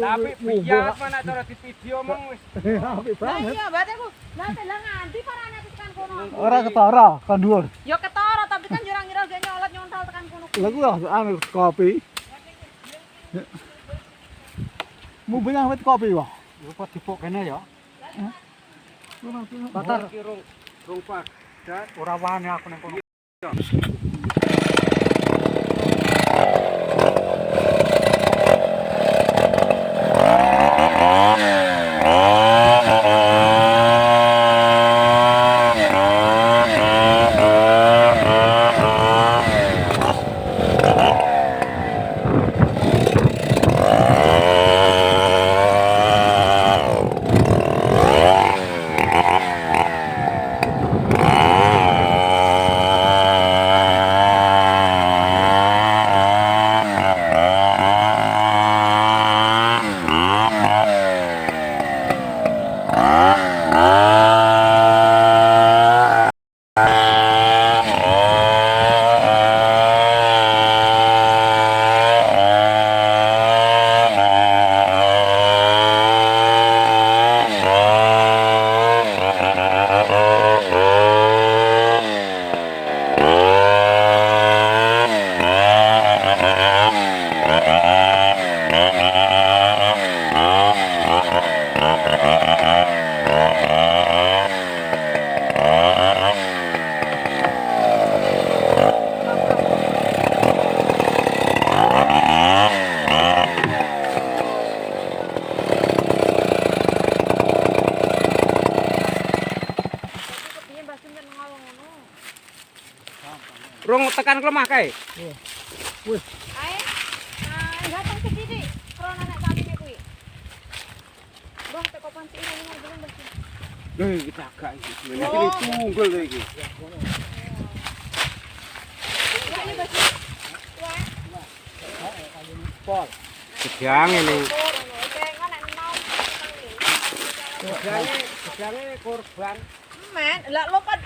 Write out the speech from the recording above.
Tapi biar mana cara di video mong wis. Iya, berarti aku nanti lah nganti parane tekan kono. Ora ketara kan dhuwur. Ya ketara tapi kan jurang-jurang gak nyolot nyontal tekan kono. Lha ku anu kopi. Mu bilang wit kopi wae. Yo kok dipok kene ya. Batar rong pak. Ora wani aku nang kono. Yen ngono. Rung tekan kelemah kae. Wis. Ae. Datang sedidik. Krana nek taline kuwi. Mbah teko panci ini belum bersih. Lho iki cagak iki. Ini tunggul lho iki. Ya ini bersih. Pol. Gedang ini. Tengok nek nom. Gedange korban. Men, lah lo kan